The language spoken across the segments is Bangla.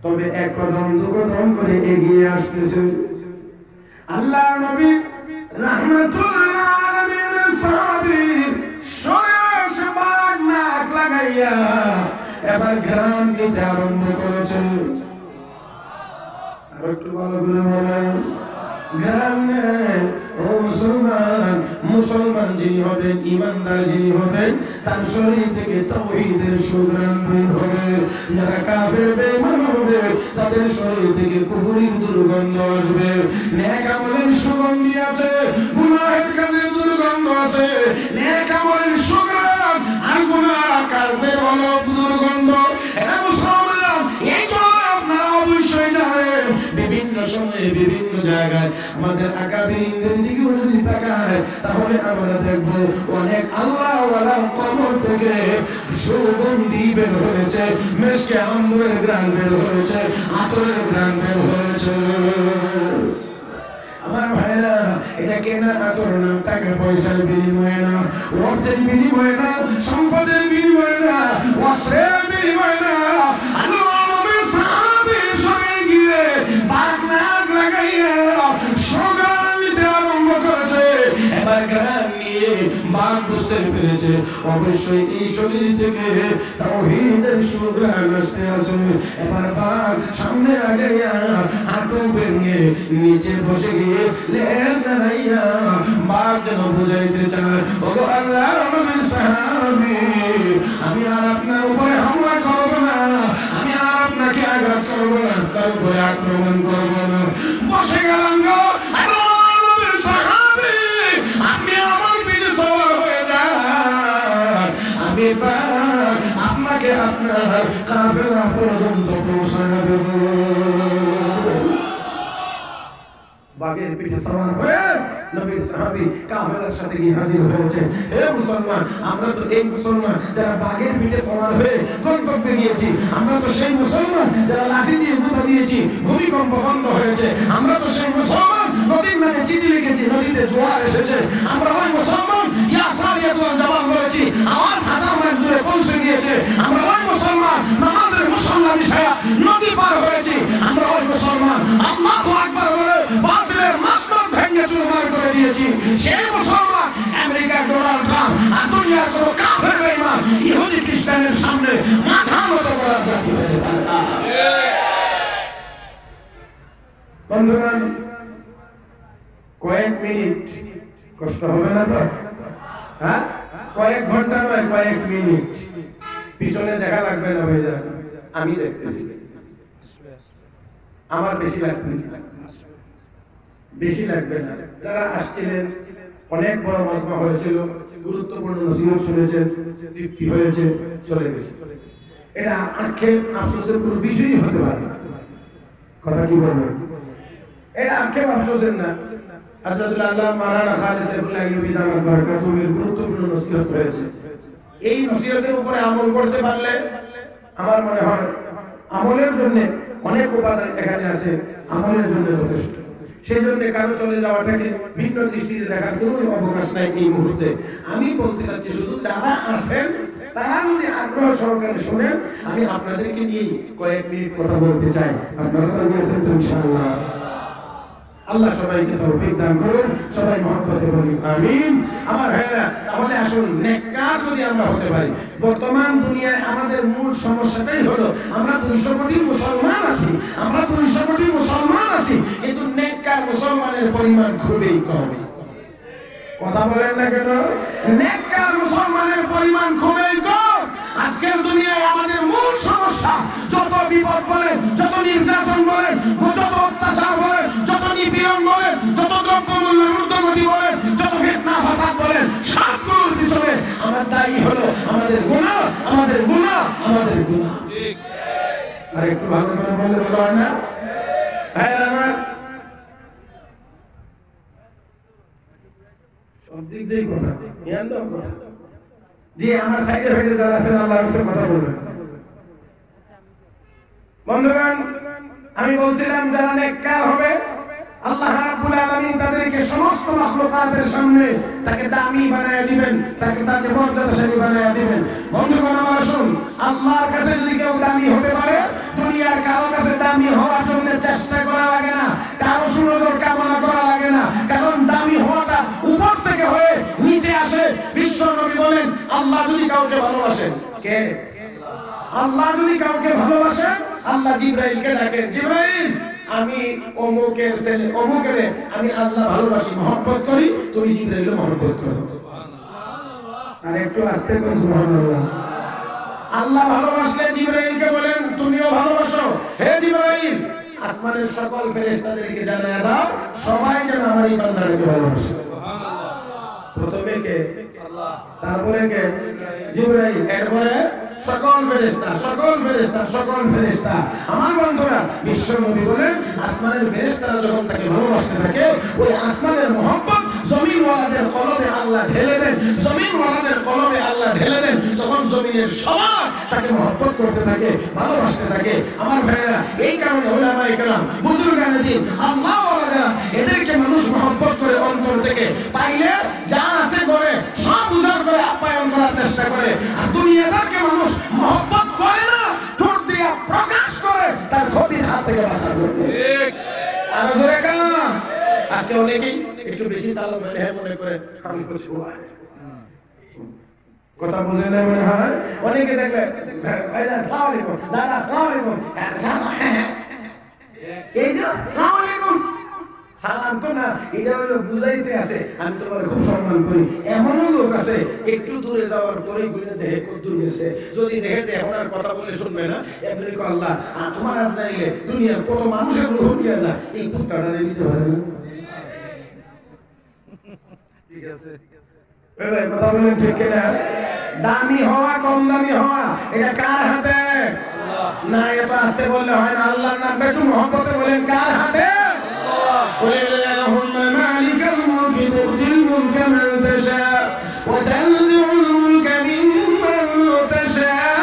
তবে এক কদম দু কদম করে এগিয়ে আসতেছে। আল্লাহ নবী রাহমাতুল আলামিনের সাহাবী সরাস বাগ নাক লাগাইয়া এবার ঘ্রাণ নিতে আরম্ভ করেছে। আর একটু ভালো করে বলেন, ঘ্রাণ নেয়। ও মুসলমান, মুসলমান যিনি হবেন, ইমানদার যিনি হবেন, তার শরীর থেকে তাওহীদের সুঘ্রাণ বের হবে। যারা কাফের বেঈমান হবে তাদের শরীর থেকে কুফরির দুর্গন্ধ আসবে। নেক আমলের সুগন্ধি আছে, গুনাহের কাজের দুর্গন্ধ আছে। নেক আমলের সুঘ্রাণ আর গুনাহ কাজের হলো দুর্গন্ধ। এরা মুসলমান, এই কথা আপনারা অবশ্যই জানেন। বিভিন্ন সময়ে বিভিন্ন জায়গায় আমাদের আকাবিরদের দিকে যদি তাকায় তাহলে আমরা দেখব অনেক আল্লাহওয়ালার কবর থেকে সুগন্ধি বের হয়েছে, মিশকে আম্বরের ঘ্রাণ বের হয়েছে, আতরের ঘ্রাণ বের হয়েছে। আমার ভাইরা, এটা কেনা আতর না, টাকা পয়সার বিনিময়ে না, অর্থের বিনিময়ে না, সম্পদের বিনিময়ে না, অস্ত্রের বিনিময়ে না। আল্লাহ নবী সাহাবী সঙ্গে গিয়ে বাগ নাক লাগাইয়া সুঘ্রাণ নিতে আরম্ভ করেছে। এবার ঘ্রাণ নিয়ে বাঘ বুঝতে পেরেছে অবশ্যই এই শরীর থেকে তাওহীদের সুঘ্রাণ আসতে আছে। এবার বাঘ সামনে আগাইয়া হাঁটু ভেঙে নিচে বসে গিয়ে লেজ নাড়াইয়া বাঘ যেন বুঝাইতে চায়, ওগো আল্লাহর নবীর সাহাবী, আমি আর আপনার উপরে হামলা করব না, আমি আর আপনাকে আঘাত করব না, তার উপরে আক্রমণ করব না। বসে গেলাম গো আল্লাহর নবীর সাহাবী, আপনি আমার পিঠে সওয়ার হয়ে যান, আমি বাঘ আপনাকে আপনার কাফেলা পর্যন্ত পৌঁছায় দেব। বাঘের পিঠে সওয়ার হয়ে নবীর সাহাবী কাফেলার সাথে গিয়ে হাজির হয়েছে। হে মুসলমান, আমরা তো এই মুসলমান যারা বাঘের পিঠে সওয়ার হয়ে গন্তব্যে গিয়েছি, আমরা তো সেই মুসলমান যারা লাঠি দিয়ে গুঁতা দিয়েছি, ভূমিকম্প বন্ধ হয়েছে, আমরা তো সেই মুসলমান নদীর নামে চিঠি লিখেছি, নদীতে জোয়ার এসেছে, আমরা ওই মুসলমান ইয়া সারিয়াতুল জবাব বলেছি, আওয়াজ হাজার মাইল দূরে পৌঁছে গিয়েছে, আমরা ওই মুসলমান নামাজের মুসল্লা মিশায়া নদী পার হয়েছি, আমরা ওই মুসলমান আল্লাহু আকবার বলে বাতিলের মাসনদ ভেঙে চুরমার করে দিয়েছি। সেই মুসলমান আমেরিকার ডোনাল্ড ট্রাম্প আর দুনিয়ার কোনো কাফের বেঈমান ইহুদি খ্রিস্টানের সামনে মাথা নত করার দাবি করতে পারে না। বন্ধুগণ, কয়েক মিনিট কষ্ট হবে না তো? হ্যাঁ, কয়েক ঘন্টা নয়, কয়েক মিনিট পিছনে দেখা লাগবে না ভাইজান, আমি দেখতেছি। আমার বেশি লাগবে না। যারা আসছিলেন, অনেক বড় মাজমা হয়েছিল, গুরুত্বপূর্ণ নসিহত শুনেছেন, তৃপ্তি হয়েছে, চলে গেছে। এটা আক্ষেপ আফসোসের কোনো বিষয়ই হতে পারে না। কথা কি বলবেন? এটা আক্ষেপ আফসোসের না। হযরতুল আল্লাহ মাওলানা খালিদ সাইফুল্লাহ আইয়ুবী দামাত বারাকাতুহুর গুরুত্বপূর্ণ নসিহত হয়েছে। এই নসিহতের উপরে আমল করতে পারলে আমার মনে হয় আমলের জন্য অনেক উপাদান এখানে আছে, আমলের জন্য যথেষ্ট। সেই জন্য কারো চলে যাওয়াটাকে ভিন্ন দৃষ্টিতে দেখার কোনো অবকাশ নাই এই মুহূর্তে। আমি বলতে চাচ্ছি শুধু যারা আছেন তারা যদি আগ্রহ সহকারে শুনেন, আমি আপনাদেরকে নিয়ে কয়েক মিনিট কথা বলতে চাই। আপনারা রাজি আছেন তো ইনশাআল্লাহ? আল্লাহ সবাইকে তৌফিক দান করুন, সবাই মহব্বতে বলি আমিন। আমার ভাইরা, তাহলে আসুন নেককার যদি আমরা হতে পারি। বর্তমান দুনিয়ায় আমাদের মূল সমস্যাটাই হলো আমরা 200 কোটি মুসলমান আছি, কিন্তু নেককার মুসলমানের পরিমাণ খুবই কম। কথা বলেন না কেন? নেককার মুসলমানের পরিমাণ খুবই কম। আজকের দুনিয়ায় আমাদের মূল সমস্যা, যত বিপদ বলেন, যত নির্যাতন বলেন, যত অত্যাচার বলেন, যত নিপীড়ন বলেন, যত দ্রব্যমূল্যের ঊর্ধ্বগতি বলেন, যত ফিতনা ফাসাদ বলেন, সবগুলোর পিছনে আমার দায়ী হলো আমাদের গুনাহ। আর একটু ভালো করে বললে ভালো হয় না? হ্যাঁ, আমার সব দিক দিয়ে কথা জি, আমার সাইডে ফেটে যারা আছেন আল্লাহর রাসূলের কথা বলবেন। বন্ধুগণ, আমি বলছিলাম যারা নেককার হবে আল্লাহ রাব্বুল আলামিন তাদেরকে সমস্ত মাখলুকাতের সামনে তাকে দামি বানায় দিবেন, তাকে মর্যাদাশালী বানায় দিবেন। বন্ধুগণ, আমার শুন, আল্লাহর কাছে যদি কেউ দামি হতে পারে, দুনিয়ার কারো কাছে সুনজর কামনা করা লাগে না, কারণ দামি হওয়াটা উপর থেকে হয়ে নিচে আসে। বিশ্ব নবী বলেন, আল্লাহ যদি কাউকে ভালোবাসেন, কে? আল্লাহ যদি কাউকে ভালোবাসেন, আল্লাহ জিবরাইলকে ডাকেন, জিবরাইল আমি অমুকের ছেলে অমুকের আমি আল্লাহ ভালোবাসি, মহব্বত করি, তুমি জিবরাইল মহব্বত করো। আর একটু আস্তে করে সুবহানাল্লাহ। আল্লাহ ভালোবাসলে জিবরাইলকে বলেন, তুমিও ভালোবাসো, হে জিবরাইল আসমানের সকল ফেরেশতাদেরকে জানায় দাও সবাই যেন আমার এই বান্দাকে ভালোবাসে। প্রথমে কে? আল্লাহ, তারপরে কে? জিবরাইল, এরপরে সকল ফেরেশতা, সকল ফেরেশতা, সকল ফেরেশতা। আমার বন্ধুরা, বিশ্ব নবী বলেন আসমানের ফেরেশতারা যখন তাকে ভালোবাসতে থাকে, ওই আসমানের মহব্বত জমিন ওয়ালাদের কলবে আল্লাহ ঢেলে দেন, জমিন ওয়ালাদের কলবে আল্লাহ ঢেলে দেন, তখন জমিনের সবাই তাকে মহব্বত করতে থাকে, ভালোবাসতে থাকে। আমার ভাইয়েরা, এই কারণে উলামায়ে কেরাম, বুজুর্গানে দিন, আল্লাহ ওয়ালারা এদেরকে মানুষ মহব্বত করে অন্তর থেকে, পাইলে যা আছে করে সব উজাড় করে আপ্যায়ন করার চেষ্টা করে। আর দুনিয়াদারকে মানুষ মহব্বত করে না, ঠোঁট দিয়ে প্রকাশ করে তার ক্ষতির হাত থেকে বাঁচার জন্য। ঠিক। আর জোরে কান। আজকে অনেকেই একটু বেশি সালাম মনে করে আমি কিছু কথা বুঝে না মনে হয়। অনেকে দেখবে ভাইজান আসসালামু আলাইকুম, দাদা আসসালামু আলাইকুম, এই যে আসসালামু আলাইকুম সালাম তো না, এটা হলো বুঝাইতে আছে আমি তোমার খুব সম্মান করি। এমনও লোক আছে একটু দূরে যাওয়ার পরেই বুঝে দেখে কত দূর গেছে, যদি দেখে যে এখন আর কথা বলে শুনবে না, এমনি আল্লাহ আর তোমার আজরাইলে দুনিয়ার কত মানুষের রূহ নিয়ে যায়, এই কুত্তাটা নিতে পারে না। ঠিক আছে, কথা বলেন ঠিক কিনা? দামি হওয়া কম দামি হওয়া এটা কার হাতে? না, এত আস্তে বললে হয় না, আল্লাহর নামটা একটু মহব্বতে বলেন, কার হাতে? قل اللهم مالك الملك تؤتي الملك من تشاء وتنزع الملك ممن تشاء।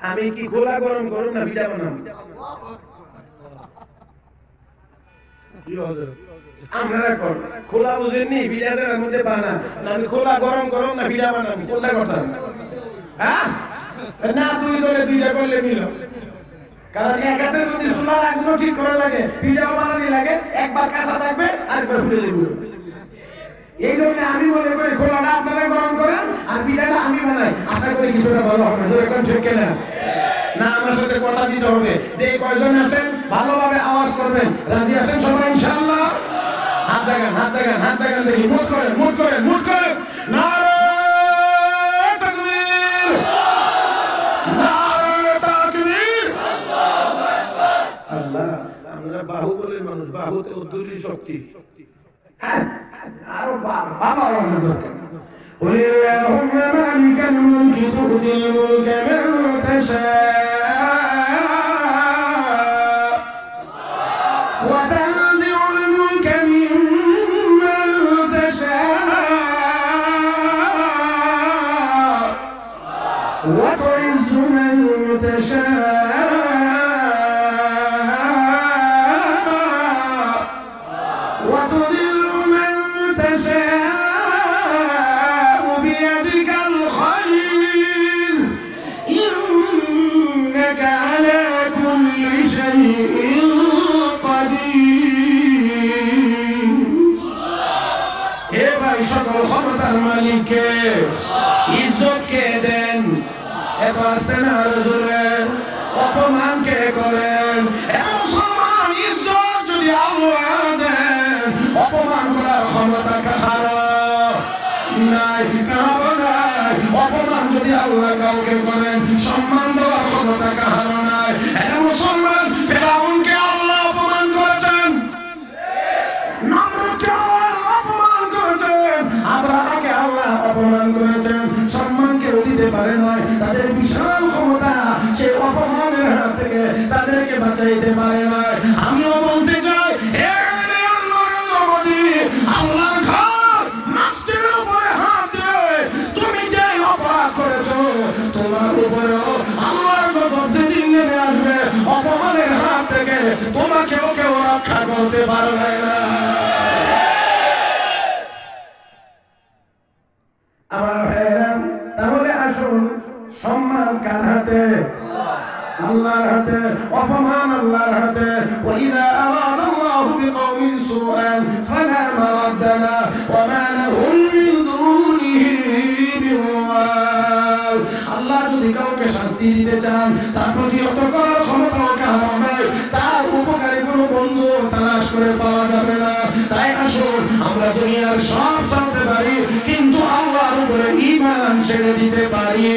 আমি কি খোলা গরম গরম না ভিড়া বানাম? আপনারা কর খোলা বুঝেননি, ভিড়াদের মধ্যে বানা না, আমি খোলা গরম গরম না ভিড়া বানাম, কোনটা করতাম? হ্যাঁ না, দুই দলে দুইটা করলে মিল, কারণ এক হাতে যদি সোলার আগুন ঠিক করা লাগে, পিঠাও বানানি লাগে, একবার কাঁচা থাকবে আরেকবার ফুলে যাবে। এই জন্য আমি মনে করি খোলাটা আপনারা গরম করেন আর পিঠাটা আমি বানাই, আশা করি কিছুটা ভালো হবে। যেরকম ঠিক না না, আমার সাথে কথা দিতে হবে যে কয়জন আছেন ভালোভাবে আওয়াজ করবেন, রাজি আছেন সবাই ইনশাআল্লাহ? হাত জাগান, হাত জাগান, হাত জাগান, দেখি মুট করেন, মুট করেন, মুট করেন। নারে তাকবীর, নারে তাকবীর, আল্লাহু আকবার। আল্লাহ, আমরা বাহুবলের মানুষ, বাহুতে উদ্দুরি শক্তি, হ্যাঁ আরো বাবা আওয়াজ দরকার। قل اللهم مالك الملك تؤتي الملك من تشاء وتنزع الملك ممن تشاء وتعز من تشاء وتذل من تشاء بيدك الخير إنك على كل شيء قدير। হে ভাই, সকল ক্ষমতার মালিককে ইজ্জত কে দেন? এত আসতে না জোরে, অপমান কে করেন? মুসলমান, ইজ্জত যদি আল্লাহ দেন, অপমান করার ক্ষমতা কাহার নাই, কাহার নাই। অপমান যদি আল্লাহ কাউকে করেন, সম্মান দেওয়ার ক্ষমতা কাহার নাই। মুসলমান, ফিরআউনকে আল্লাহ অপমান করেছেন, নমরুদকে আল্লাহ অপমান করেছেন, আব্রাহাকে আল্লাহ অপমান করেছেন, সম্মান কেউ দিতে পারে নাই। তাদের বিশাল ক্ষমতা, সে অপমানের হাত থেকে তাদেরকে বাঁচাইতে পারে নাই। আমিও বলতে চাই, আল্লাহর ঘর মসজিদের উপরে হাত দিয়ে তুমি যে অপরাধ করেছো, তোমার উপরেও আল্লাহর গজব যেদিন নেমে আসবে, অপমানের হাত থেকে তোমাকেও কেউ রক্ষা করতে পারবে না। আমার ভাইয়েরা, তাহলে আসুন, সম্মান কার হাতে? আল্লাহর হাতে, অপমান আল্লাহর হাতে। ওয়া ইযা আরাদাল্লাহু বিকওমিন সুআন ফালা মারাদ্দা লাহু ওয়া মা লাহুম মিন দুনিহি মিন ওয়াল। আল্লাহ যদি কাউকে শাস্তি দিতে চান, তার প্রতিহত করার ক্ষমতা কারো নাই, তার উপকারী কোনো বন্ধু তালাশ করে পাওয়া যাবে না। তাই আসুন আমরা দুনিয়ার সব ছাড়তে পারি, কিন্তু আল্লাহর উপরে ঈমান ছেড়ে দিতে পারি।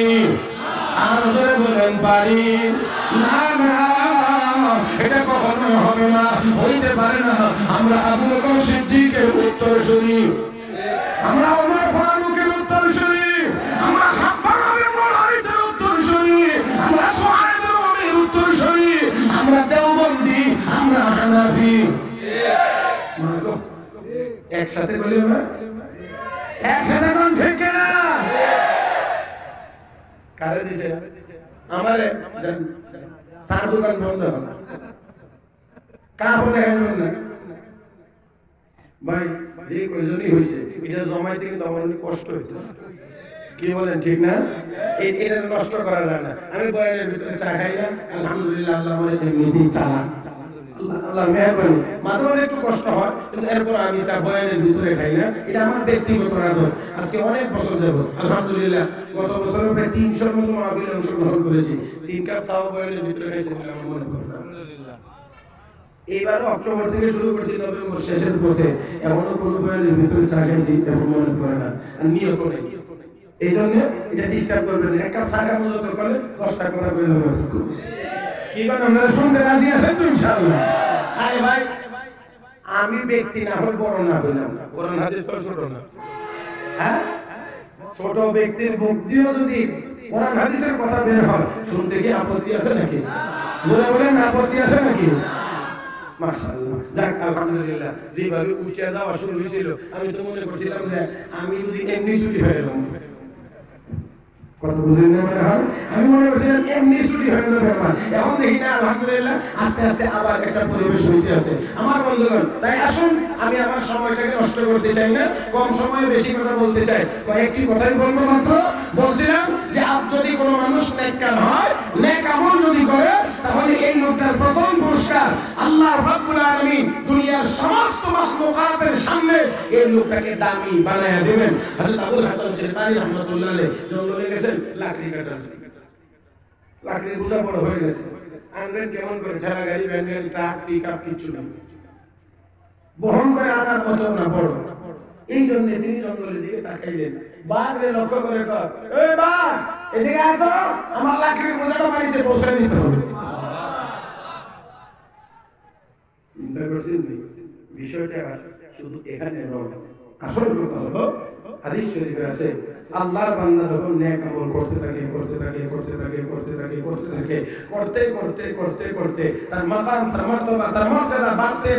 আর ধরে বলেন পারি না? না, এটা কখনো হবে না, হইতে পারে না। আমরা আবু বকর সিদ্দিকের উত্তরসূরি, আমরা ওমর ফারুকের উত্তরসূরি, আমরা খাব্বাব বিন মুআইদের উত্তরসূরি, আমরা সুহাইব বিন রবির উত্তরসূরি, আমরা দেওবন্দি, আমরা হানাফি। মাগো একসাথে বলি না, একসাথে কোন ঠিক না? কারে দিছে আমারে সার দোকান বন্ধ হবে, কাপড় দেখাবেন না ভাই। যে কয়জনই হয়েছে এটা জমাইতে কিন্তু আমার অনেক কষ্ট হইতেছে, কি বলেন ঠিক না? এটা নষ্ট করা যায় না। আমি বয়ানের ভিতরে চা খাই না, আলহামদুলিল্লাহ আল্লাহ আমার এমনিতেই চালান, আল্লাহ মেহরবানি। মাঝে মাঝে একটু কষ্ট হয়, কিন্তু এরপর আমি চা বয়ানের ভিতরে খাই না, এটা আমার ব্যক্তিগত আদত। আজকে অনেক বছর যাবত আলহামদুলিল্লাহ, গত বছরে প্রায় 300-র মতো মাহফিলে অংশগ্রহণ করেছি। 3 কাপ চা বয়ানের ভিতরে খাইছি বলে আমার মনে পড়ে না। এইবারও অক্টোবর থেকে শুরু করছি, নভেম্বর শেষের পথে এমনও কোনো বয়ানের ভিতরে চা খাইছি এখন মনে পড়ে না, আর নিয়ত নেই। এই জন্য এটা ডিস্টার্ব করবেন। 1 কাপ চা খাওয়ার মতো করে 10টা কথা বলে কিংবা আপনারা শুনতে রাজি আছেন তো ইনশাআল্লাহ? আরে ভাই, আমি ব্যক্তি না হই, বড় না হইলাম না, কোরআন হাদিস তো ছোট না। হ্যাঁ, ছোট ব্যক্তির মুখ দিয়েও যদি কোরআন হাদিসের কথা বের হয়, শুনতে কি আপত্তি আছে নাকি? বলে বলেন আপত্তি আছে নাকি? মাশাআল্লাহ, যাক আলহামদুলিল্লাহ। যেভাবে উঠে যাওয়া শুরু হয়েছিল, আমি তো মনে করছিলাম যে আমি যদি এমনি ছুটি হয়ে গেলাম, কথা বুঝলেন না? মনে হয় আমি মনে করছিলাম এমনি ছুটি হয়ে যাবে আমার। এখন দেখি না আলহামদুলিল্লাহ আস্তে আস্তে আবার একটা পরিবেশ হইতে আছে আমার বন্ধুগণ। তাই আসুন, আমি আমার সময়টাকে নষ্ট করতে চাই না, কম সময়ে বেশি কথা বলতে চাই। কয়েকটি কথাই বলবো মাত্র। বলছিলাম যে যদি কোনো মানুষ নেককার হয়, নেক আমল যদি করে, তাহলে এই লোকটার প্রথম পুরস্কার আল্লাহ রাব্বুল আলামিন দুনিয়ার সমস্ত মাখলুকাতের সামনে এই লোকটাকে দামি বানায়া দিবেন। হযরত আবুল হাসান শিরকানি রাহমাতুল্লাহ আলাইহি জঙ্গলে গেছেন লাকড়ি কাটার জন্য। লাকড়ির বোঝা বড় হয়ে গেছে, আনবেন কেমন করে? ঠেলা গাড়ি, ভ্যান গাড়ি, ট্রাক, পিকআপ কিচ্ছু নেই, বহন করে আনার মতো না বড়। এই জন্য তিনি জঙ্গলের দিকে তাকাইলেন, বাঘরে লক্ষ্য করে কয়, এই বাঘ এদিকে আয় তো, আমার লাকড়ির বোঝাটা বাড়িতে পৌঁছে দিতে হবে। চিন্তা করছেন বিষয়টা শুধু এখানে নয়, আসল কথা হলো হাদিস শরীফে আছে আল্লাহর বান্দা যখন নেক আমল করতে থাকে তার মাকাম, তার মর্তবা, তার মর্যাদা বাড়তে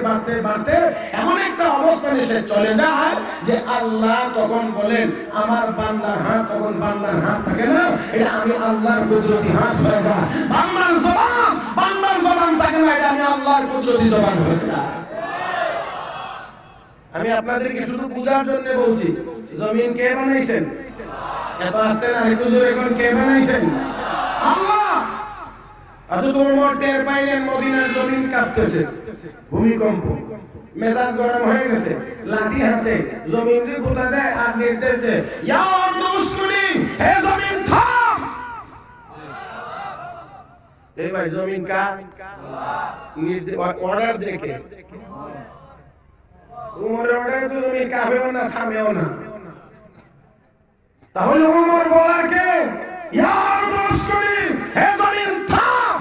এমন একটা অবস্থানে সে চলে যায় যে আল্লাহ তখন বলেন আমার বান্দার হাত, তখন বান্দার হাত থাকে না, এটা আমি আল্লাহর কুদরতি হাত হয়ে যায়। বান্দার জবান থাকে না, এটা আমি আল্লাহর কুদরতি জবান হয়ে যায়। আমি আপনাদেরকে শুধু বুঝার জন্য বলছি, জমিন কে বানাইছেন? এত আসতে না, একটু জোরে এখন কে বানাইছেন? আল্লাহ। আচ্ছা, তোমরা টের পাইলেন মদিনার জমিন কাঁপতেছে, ভূমিকম্প, মেজাজ গরম হয়ে গেছে, লাঠি হাতে জমিনকে গোটা দেয় আর নির্দেশ দেয়, ইয়া দুশমনি, হে জমিন থাম। এই ভাই জমিন কা নির্দেশ অর্ডার দেখে, উমরের অর্ডারে তো জমিন কাঁপেও না, থামেও না। তাহলে উমর বলার কে? ইয়া দুশমনি, হে জমিন থাম।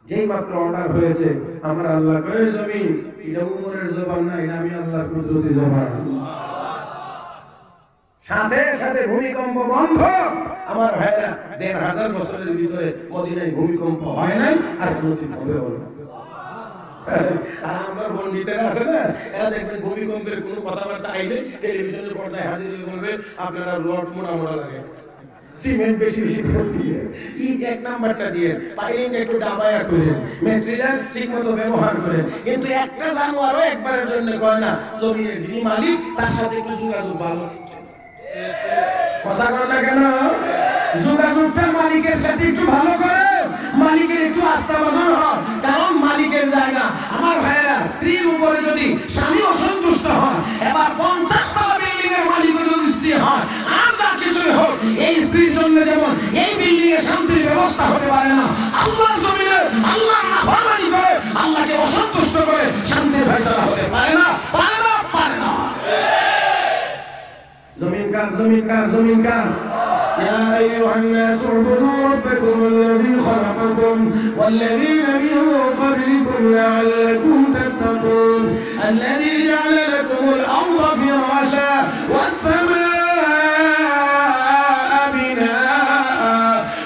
যেই মাত্র অর্ডার হয়েছে, আমার আল্লাহ কয়ে জমিন এটা উমরের জবান না, এটা আমি আল্লাহর কুদরতি জবান। সাথে সাথে ভূমিকম্প বন্ধ। আমার ভাইরা ১৫০০ বছরের ভিতরে মদিনায় ভূমিকম্প হয় নাই, আর কোনদিন হবেও না। আর আমরা পণ্ডিতেরা আছে না, এরা দেখবেন ভূমিকম্পের কোনো কথাবার্তা আইলে টেলিভিশনের পর্দায় হাজির হয়ে বলবে আপনারা রড মোড়া লাগে, সিমেন্ট বেশি করে দিয়ে, ইট 1 নাম্বারটা দিয়ে, পাইলিং একটু ডাবায়া করে, ম্যাটেরিয়াল ঠিক মতো ব্যবহার করে। কিন্তু একটা জানোয়ারও একবারের জন্য কয় না জমির যিনি মালিক তার সাথে একটু যোগাযোগ ভালো। কথা কর না কেন? যোগাযোগটা মালিকের সাথে একটু ভালো করে, মালিকের একটু আস্থা বাজন হয়, কারণ মালিকের জায়গা। আমার ভাইয়েরা, স্ত্রীর উপরে যদি স্বামী অসন্তুষ্ট হয়, এবার 50 তলা বিল্ডিং এর মালিক যদি স্ত্রী হয়, আর যা কিছুই হোক, এই স্ত্রীর জন্য যেমন এই বিল্ডিং এ শান্তির ব্যবস্থা হতে পারে না, আল্লাহর জমিনে আল্লাহর নাফরমানি করে আল্লাহকে অসন্তুষ্ট করে শান্তির ফয়সালা হতে পারে না, পারে না, পারে না। জমিন কার, জমিন কার, জমিন কার? يا أيها الناس اعبدوا ربكم الذي خلقكم والذين من قبلكم لعلكم تتقون الذي جعل لكم الأرض فراشا والسماء بناء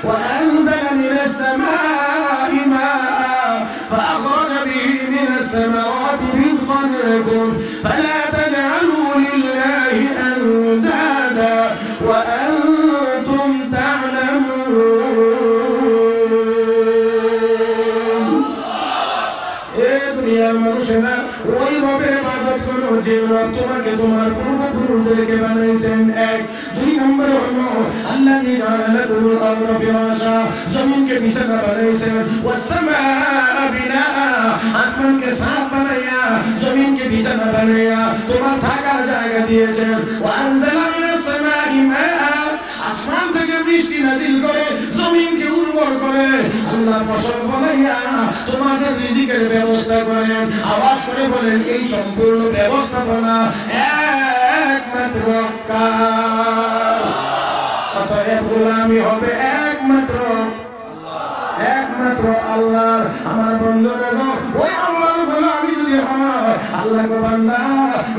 وأنزل من السماء ماء فأخرج به من الثمرات رزقا لكم فلا تجعلوا لله أندادا وأنتم تعلمون দুনিয়ার মানুষেরা ওই রবের ইবাদত করো যে রব তোমাকে তোমার পূর্বপুরুষদেরকে বানাইছেন। এক। দুই নম্বর হলো আল্লাযী জাআলা লাকুমুল আরদা ফিরাশা, জমিনকে বিছানা বানাইছেন। ওয়াস সামাআ বিনাআ, আসমানকে ছাদ বানাইয়া জমিনকে বিছানা বানাইয়া তোমার থাকার জায়গা দিয়েছেন। ওয়া আনজালা মিনাস সামাই মাআ, আসমান থেকে বৃষ্টি নাজিল করে জমিনকে উর্বর করে আল্লাহ ফসল ফলাইয়া তোমাদের রিজিকের ব্যবস্থা করেন। আওয়াজ করে বলেন, এই সম্পূর্ণ ব্যবস্থাপনা একমাত্র কার? অতএব গোলামি হবে একমাত্র আল্লাহর। আমার বন্ধুরা, ওই আল্লাহর গোলামি যদি হয়, আল্লাহকে বান্দা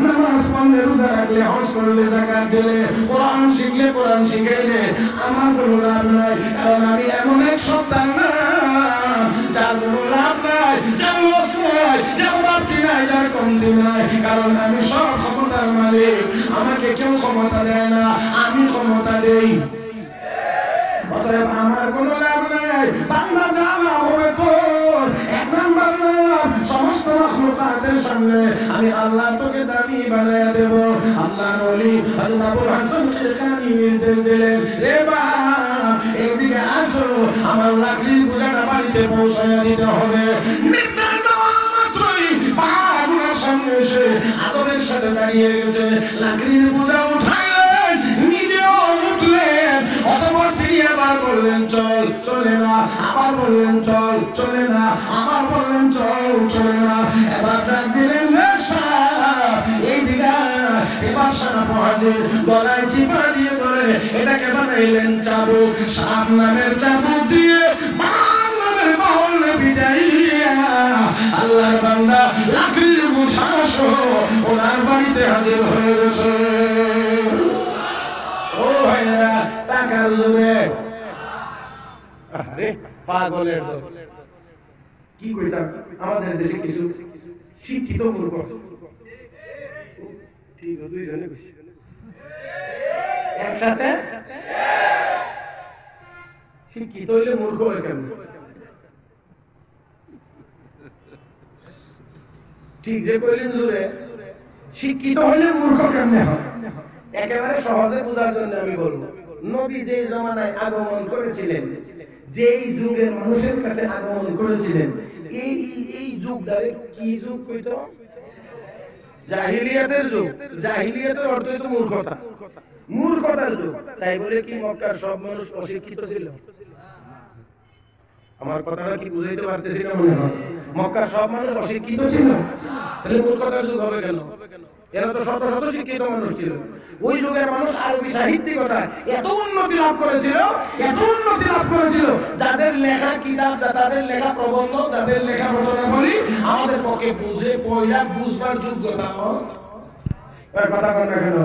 নামাজ পড়লে, রোজা রাখলে, হজ করলে, যাকাত দিলে, কোরআন শিখলে, কোরআন শিখাইলে আমার কোনো লাভ নাই, কারণ আমি এমন এক সত্তার নাম যার কোনো লাভ নাই, যার লস নাই, যার বাড়তি নাই, যার কমতি নাই, কারণ আমি সব ক্ষমতার মালিক। আমাকে কেউ ক্ষমতা দেয় না, আমি ক্ষমতা দেই। অতএব আমার কোনো লাভ নাই, বান্দা যা লাভ হবে তোর। এক নাম্বার লাভ, সমস্ত মাখলুকাতের সামনে আমি আল্লাহ তোকে দামি বানায়া দেব। আল্লাহর ওলি হযরত আবুল হাসান কিরকানি নির্দেশ দিলেন, রে বাপ এইদিকে আসো, আমার লাকড়ির বোঝাটা বাড়িতে পৌঁছায়া দিতে হবে। নির্দেশ দেওয়া মাত্রই বাবার সামনে এসে আদরের সাথে দাঁড়িয়ে গেছে, লাকড়ির বোঝা উঠাইলেন, নিজেও উঠলেন। অতঃপর তিনি আবার বললেন চল, চলে না, আবার বললেন চল, চলে না, আবার বললেন চল, চলে না। এবার ডাক দিলেন, এই দিকে। এবার সাপ হাজির, গলায় চিপা দিয়ে ধরে এটাকে বানাইলেন চাবুক। সাপ নামের চাবুক দিয়ে বান নামের বাহনে পিটাইয়া আল্লাহর বান্দা লাকড়ির বোঝা সহ ওনার বাড়িতে হাজির হয়ে গেছে। ও ভাইয়েরা, টাকার জোরে, আরে পাগলের দল। কি কইতাম, আমাদের দেশে কিছু শিক্ষিত মূর্খ আছে, ঠিক দুইজনে কইছি একসাথে। শিক্ষিত হইলে মূর্খ হয় কেমন? ঠিক যে কইলেন জোরে, শিক্ষিত হইলে মূর্খ কেমনে হয়? একেবারে সহজে বোঝার জন্য আমি বলবো, নবী যেই জমানায় আগমন করেছিলেন, যেই যুগের মানুষের কাছে আগমন করেছিলেন, এই যুগটারে কি যুগ কইতো? জাহিলিয়াতের যুগ। জাহিলিয়াতের অর্থ হইতো মূর্খতা, মূর্খতার যুগ। তাই বলে কি মক্কার সব মানুষ অশিক্ষিত ছিল? আমার কথাটা কি বুঝাইতে পারতেছি না মনে হয়? মক্কার সব মানুষ অশিক্ষিত ছিল, তাহলে মূর্খতার যুগ হবে কেন? এরা তো শত শত শিক্ষিত মানুষ ছিল। ওই যুগের মানুষ আরবি সাহিত্যিকতায় এত উন্নতি লাভ করেছিল, এত উন্নতি লাভ করেছিল, যাদের লেখা কিতাব, যাদের লেখা প্রবন্ধ, যাদের লেখা রচনাবলী আমাদের পক্ষে বুঝে পড়া বুঝবার যোগ্যতা কথা বল না কেন?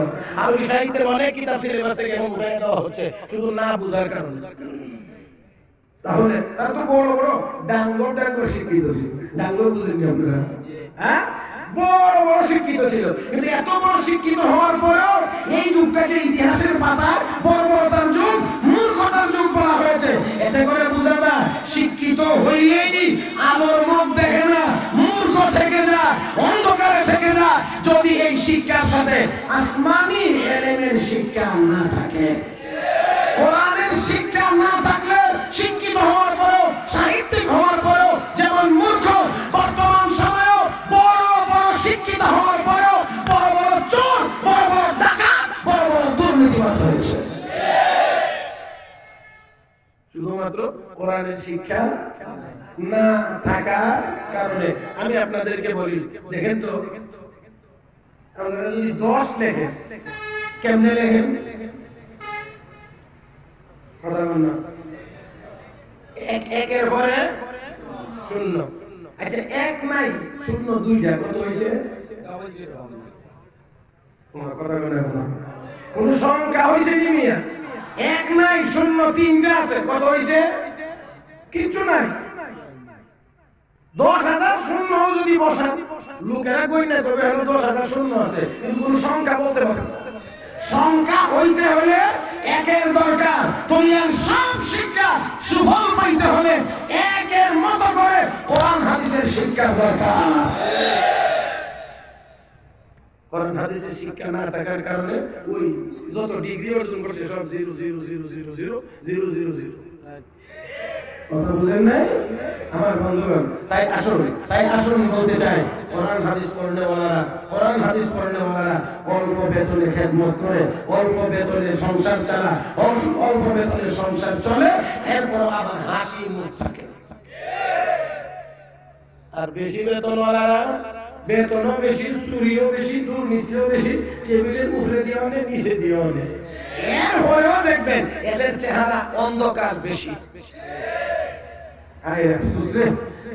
আরবি সাহিত্যের অনেক কিতাব সিলেবাস থেকে এমন উঠাই দেওয়া হচ্ছে শুধু না বুঝার কারণে। তাহলে তারা তো বড় বড় ডাঙ্গর শিক্ষিত ছিল। ডাঙ্গর বুঝেননি আপনারা? হ্যাঁ, বড় বড় শিক্ষিত ছিল, কিন্তু এত বড় শিক্ষিত হওয়ার পরেও এই যুগটাকে ইতিহাসের পাতায় বর্বরতার যুগ, মূর্খতার যুগ বলা হয়েছে। এতে করে বোঝা যায় শিক্ষিত হইলেই আলোর মুখ দেখে না, মূর্খ থেকে যায়, অন্ধকারে থেকে যায় যদি এই শিক্ষার সাথে আসমানি এলেমের শিক্ষা না থাকে। কোরআনের শিক্ষা না থাকলে শিক্ষিত হওয়ার পরেও সাহিত্যে শুধুমাত্র কোরআনের শিক্ষা না থাকার কারণে। আমি আপনাদেরকে বলি, দেখেন তো, আপনারা যদি 10 লেখেন, কেমনে লেখেন? কথা বল না, একের পরে শূন্য। আচ্ছা, এক নাই, শূন্য দুইটা, কত হয়েছে? কথা বলে না, কোন সংখ্যা হয়েছে নিমিয়া? এক নাই, শূন্য তিনটা আছে, কত হয়েছে? কিচ্ছু নাই। 10,000 শূন্য যদি বসান, লোকেরা গণনা করবে হলো 10,000 শূন্য আছে, কিন্তু কোন সংখ্যা বলতে পারবে না। সংখ্যা হইতে হলে একের দরকার। দুনিয়ার সব শিক্ষা সুফল পাইতে হলে একের মতো করে কোরআন হাদিসের শিক্ষা দরকার। কোরআন হাদিসের শিক্ষা না থাকার কারণে ওই যত ডিগ্রি অর্জন করছে সব 0.0000000। কথা বুঝেন নাই আমার বন্ধুগণ? তাই আসুন বলতে চাই, কোরআন হাদিস পড়নেওয়ালারা অল্প বেতনে খেদমত করে, অল্প বেতনে সংসার চালা, অল্প বেতনে সংসার চলে, এরপর আবার হাসি মুখ থাকে। আর বেশি বেতনওয়ালারা বেতনও বেশি, চুরিও বেশি, দুর্নীতিও বেশি, টেবিলের উপরে দিয়েও নেই, নিচে দিয়েও নেই। এরপরেও দেখবেন এদের চেহারা অন্ধকার বেশি।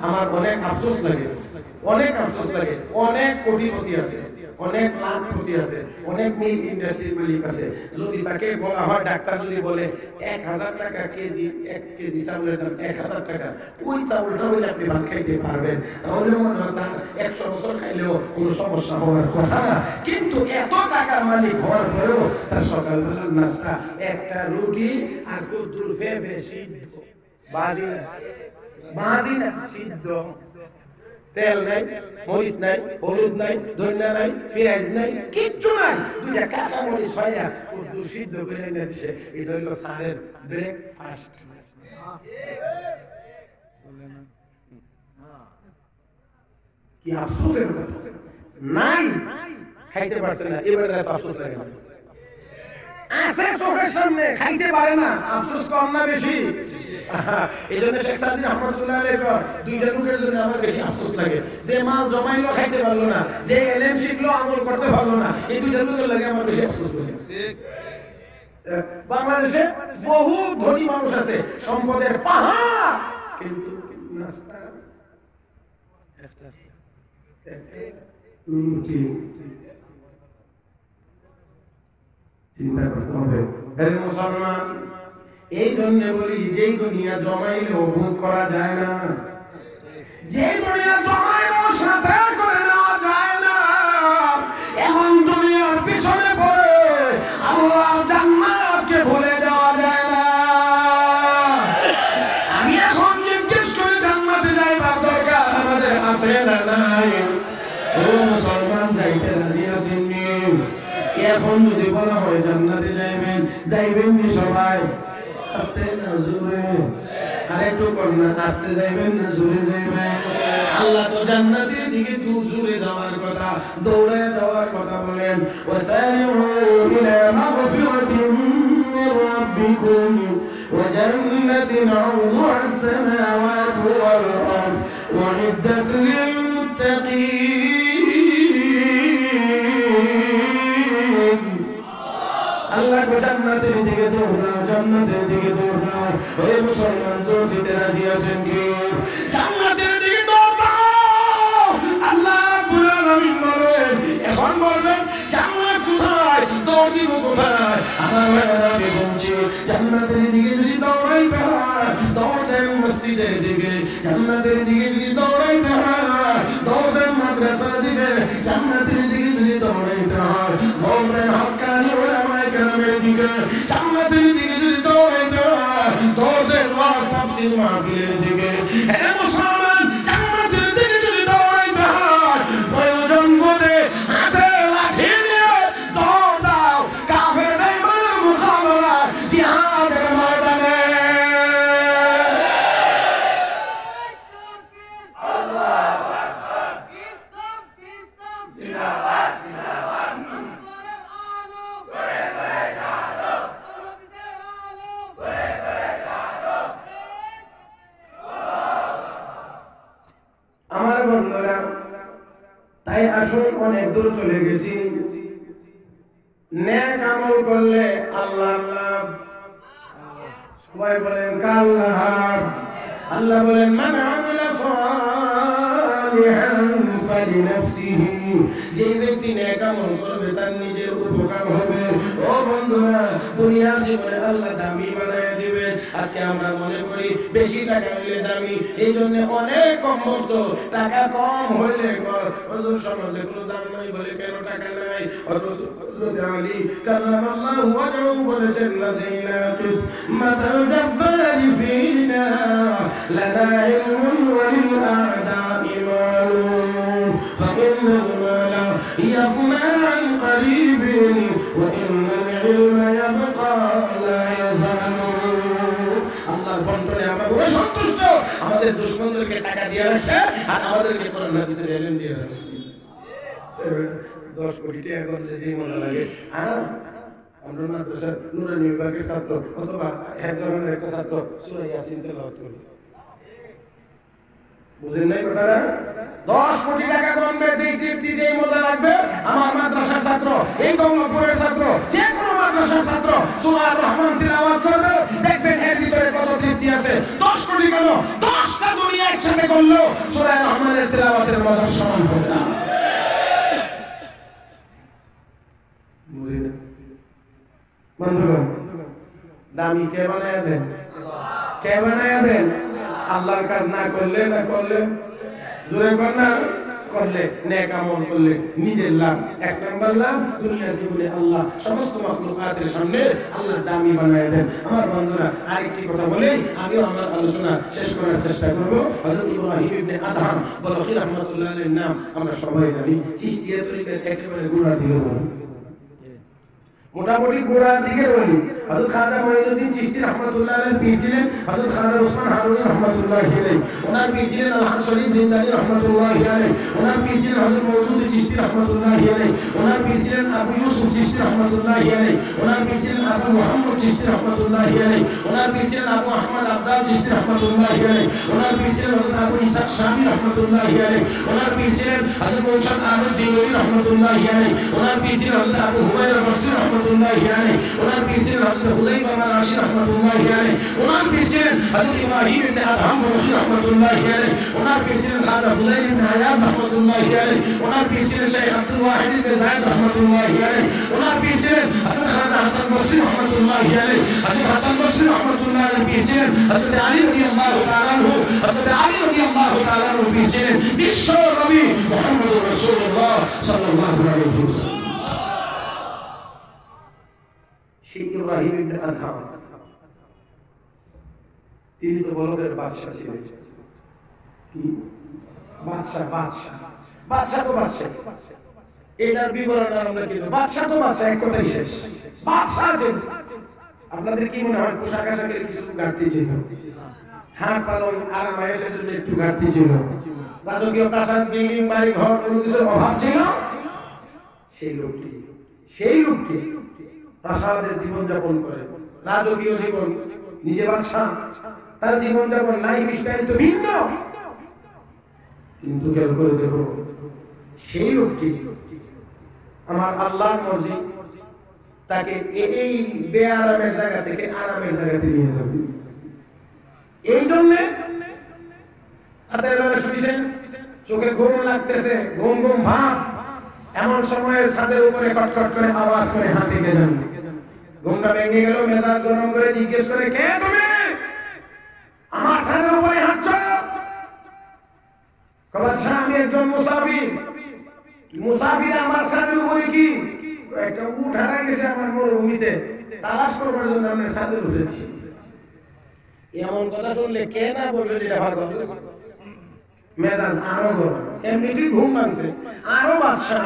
আমার অনেক আফসোস লাগে, অনেক কোটিপতি আছে, অনেক লাখপতি আছে, অনেক মিল ইন্ডাস্ট্রির মালিক আছে। যদি তাকে বলা হয়, ডাক্তার যদি বলে 1,000 টাকা কেজি, 1 কেজি চাউলের দাম 1,000 টাকা, ওই চাউলটা হইলে আপনি ভাত খাইতে পারবেন, তাহলে মনে হয় তার 100 বছর খাইলেও কোনো সমস্যা হওয়ার কথা না। কিন্তু এত টাকার মালিক হওয়ার পরেও তার সকালবেলার নাস্তা একটা রুটি আর কদ্দুর ফেবে সিদ্ধ, বাজি না সিদ্ধ, তেল নাই, মরিচ নাই, হলুদ নাই, ধনিয়া নাই, পেঁয়াজ নাই, কিচ্ছু নাই, দুইটা কাঁচা মরিচ ফাইয়া কদ্দুর সিদ্ধ করে এনে দিছে। এটা হইল সারের ব্রেকফাস্ট। কি আফসোসের কথা! নাই, খাইতে পারছে না, এবারে এত আফসোস লাগে না। আছে চোখের সামনে, খাইতে পারে না, আফসোস কম না বেশি? এই জন্য শেখ সাদি রহমতুল্লাহ আলাইহি কয়, দুইটা লোকের জন্য আমার বেশি আফসোস লাগে, যে মাল জমাইলো খাইতে পারলো না, যে এলেম শিখলো আমল করতে পারলো না, এই দুইটা লোকের লাগে আমার বেশি আফসোস লাগে। বাংলাদেশে বহু ধনী মানুষ আছে, সম্পদের পাহাড়, কিন্তু নাস্তা একটা রুটি। চিন্তা করতে হবে মুসলমান। এই জন্য বলি, যেই দুনিয়া জমাইলেও ভোগ করা যায় না, যে দুনিয়া জমাইলেও সাথে করে নেওয়া যায় না, এমন দুনিয়ার পিছনে পড়ে আল্লাহর জান্নাতকে ভুলে যাওয়া যায় না। আমি এখন জিজ্ঞেস করি, জান্নাতে যাইবার দরকার আমাদের আছে না নাই? ও মুসলমান, যাইতে রাজি আছেন? এখন যদি বলা হয় জান্নাতে যাইবেন নি সবাই? আস্তে না জোরে? আরেকটু কন্যা, আস্তে যাইবেন না জোরে যাইবেন? আল্লাহ তো জান্নাতের দিকে জোরে যাওয়ার কথা, দৌড়ে যাওয়ার কথা বলেন, ওয়াসারিউ ইলা মাগফিরাতিন মির রাব্বিকুম ওয়া জান্নাতিন আরদুহা আস-সামাওয়াতু ওয়াল আরদ উইদ্দাত লিল মুত্তাকিন। আল্লাহ কো জান্নাতের দিকে দৌড় দাও, জান্নাতের দিকে দৌড় দাও। ওই মুসলমান, দৌড় দিতে রাজি আছেন কি? জান্নাতের দিকে দৌড় দাও। আল্লাহ রাব্বুল আলামিন বলেন, এখন বলবেন জান্নাত কোথায়, দৌড় দিব কোথায়? আমার ভাইরা, আমি বলছি, জান্নাতের দিকে যদি দৌড়াইতে হয়, দৌড় দেন মসজিদের দিকে। জান্নাতের দিকে যদি দৌড়াইতে হয়, দৌড় দেন মাদ্রাসার দিকে। জান্নাতের দিকে যদি দৌড়াইতে হয়, দৌড় দেন হক্কানি উলামায়ে কেরামের দিকে। জান্নাতের দিকে যদি দৌড়াইতে হয়, দৌড় দেন ওয়াজ তাফসীর মাহফিলের দিকে। হে মুসলমান, জান্নাতের দিকে যদি দৌড়াইতে হয়, প্রয়োজন বোধে হাতে লাঠি নিয়ে দৌড় দাও, কাফের বেঈমানের মোকাবেলা জিহাদের ময়দানে। আসুন অনেক দূর চলে গেছি, নেক আমল করলে আল্লাহর লাভ। সবাই বলেন কার লাভ? আল্লাহ বলেন মান আমিলা সালিহান ফালিনাফসিহি, যে ব্যক্তি নেক আমল করবে তার নিজের উপকার হবে। ও বন্ধুরা, দুনিয়ার জীবনে আল্লাহ দামি বানায় দিবেন। আজকে আমরা মনে করি বেশি টাকা হইলে দামি, এই জন্য অনেক কম বলতো, টাকা কম হইলে হুজুর সমাজে কোনো দাম নাই বলে কেন টাকা নাই। অথচ হযরত আলী কাররামাল্লাহু ওয়াজহু বলেছেন লাদাইনা কিসমাতাল জাব্বারি ফিনা লানা ইলমুন ওয়া লিল আ'দা'i মালুম ফাইন্নাল মালা ইয়াফনা আন করিবিন ওয়া ইন্নাল ইলমা ইয়াবকা লা ইয়াজালু। আল্লাহর বন্টনে আমরা বড় সন্তুষ্ট। আমাদের দুশমনদেরকে টাকা দিয়ে রাখছে আর আমাদেরকে কোরআন হাদিসের ইলম দিয়ে রাখছে। 10 কোটি টাকা করলে যে মজা লাগে। আমরা মাদ্রাসার নুরানি বিভাগের ছাত্র অথবা হেফজের একটা ছাত্র সূরা ইয়াসিন তেলাওয়াত করি, বুঝেন নাই কথাটা? 10 কোটি টাকা গণবে, যেই তৃপ্তি যেই মজা লাগবে। আমার মাদ্রাসার ছাত্র, এই দৌলতপুরের ছাত্র, যে কোনো মাদ্রাসার ছাত্র সূরা রহমান তিলাওয়াত করবে, দেখবেন এর ভিতরে কত তৃপ্তি আছে। 10 কোটি কেন, 10টা দুনিয়া একসাথে করলো সূরা রহমানের তিলাওয়াতের মজার সমান হবে না। বুঝেন না বন্ধুগণ? দামি কে বানায় দেন? কে বানায় দেন? আল্লাহর কাজ না করলে, না করলে জোরে কর না করলে, নেক আমল করলে নিজের লাভ। 1 নাম্বার লাভ, দুনিয়ার জীবনে আল্লাহ সমস্ত মাখলুকাতের সামনে আল্লাহ দামি বানায় দেন। আমার বন্ধুরা, আরেকটি কথা বলে আমিও আমার আলোচনা শেষ করার চেষ্টা করব। হযরত ইব্রাহিম ইবনে আদহাম বলখি রাহমাতুল্লাহ আলাইহির নাম আমরা সবাই জানি। চিশতিয়া তরিকার একেবারে গোড়ার দিকে বলি, মোটামুটি গোড়ার দিকে বলি। হযরত খাজা মঈনুদ্দিন চিশতি রাহমাতুল্লাহ আলাইহি পীর ছিলেন হযরত খাজা ওসমান হারুনি রাহমাতুল্লাহি আলাইহি। ওনার পীর ছিলেন আল-হাজ শরীফ জিন্দানি রাহমাতুল্লাহি আলাইহি। ওনার পীর ছিলেন হযরত মওদুদ চিশতি রাহমাতুল্লাহি আলাইহি। ওনার পীর ছিলেন আবু ইউসুফ চিশতি রাহমাতুল্লাহি আলাইহি। ওনার পীর ছিলেন আবু মুহাম্মদ চিশতি রাহমাতুল্লাহি আলাইহি। ওনার পীর ছিলেন আবু আহমদ আবদাল চিশতি রাহমাতুল্লাহি আলাইহি। ওনার পীর ছিলেন হযরত আবু ইসহাক শামী রাহমাতুল্লাহি আলাইহি। ওনার পীর ছিলেন হযরত মুনশাদ আহমদ দিলওয়ারি রাহমাতুল্লাহি আলাইহি। ওনার পীর ছিলেন হযরত আবু হুমায়রা বসরি রাহমাতুল্লাহি আলাইহি। ওনার পীর ছিলেন হযরত হুযাইফা মারাশি রাহমাতুল্লাহি আলাইহি। ওনার পীর ছিলেন হযরত ইব্রাহিম ইবনে আদহাম বলখি রাহমাতুল্লাহি আলাইহি। ওনার পীর ছিলেন খাজা হুযাইন ইবনে আয়াজ রাহমাতুল্লাহি আলাইহি। ওনার পীর ছিলেন শেখ আব্দুল ওয়াহিদ ইবনে যায়েদ রাহমাতুল্লাহি আলাইহি। ওনার পীর ছিলেন হযরত খাজা হাসান বসরি রাহমাতুল্লাহি আলাইহি। হযরত হাসান বসরি রাহমাতুল্লাহি আলাইহি পীর ছিলেন হযরত আলী রাদিয়াল্লাহু তাআলা আনহু। হযরত আলী রাদিয়াল্লাহু তাআলা আনহু পীর ছিলেন বিশ্ব নবী মুহাম্মদুর রাসূলুল্লাহ সাল্লাল্লাহু আলাইহি ওয়াসাল্লাম। শেখ ইব্রাহিম ইবনে আদহাম তিনি তো বলদের বাদশা ছিলেন। কি বাদশা? বাদশা তো বাদশা, এটার বিবরণ আমরা কি? বাদশা তো বাদশা, এক কথাই শেষ। বাদশা আছেন। আপনাদের কি মনে হয় পোশাক আশাকের কিছু ঘাটতি ছিল? হাত পালন আরাম আয়েশের জন্য একটু ঘাটতি ছিল? রাজকীয় প্রাসাদ, বিল্ডিং, বাড়ি ঘর কোনো কিছুর অভাব ছিল? সেই লোকটি প্রাসাদের জীবনযাপন করে, রাজকীয় জীবন, নিজে বাদশা, তার জীবনযাপন লাইফ স্টাইল তো ভিন্ন। কিন্তু খেয়াল করে দেখো, সেই লোকটি আমার আল্লাহর মর্জি তাকে এই বেআরামের জায়গা থেকে আরামের জায়গাতে নিয়ে যাবে। এই জন্য রাতের বেলা শুনেছেন চোখে ঘুম লাগতেছে, ঘুম ভাব, এমন সময় ছাদের উপরে খটখট করে আওয়াজ করে হাঁটে গেলেন। ঘুমটা ভেঙে গেল, মেজাজ গরম করে জিজ্ঞেস করে, কে তুমি? আমার ছাদের উপরে হাঁটছো? বাদশা, আমি একজন মুসাফির। মুসাফির আমার ছাদের উপরে কি? একটা উট হারাই গেছে আমার মরুভূমিতে, তালাশ করবার জন্য আমি ছাদে উঠেছি। এমন কথা শুনলে কে না বলবে যেটা ভালো? মেজাজ আরো গরম, এমনিতেই ঘুম ভাঙছে, আরো বাদশা,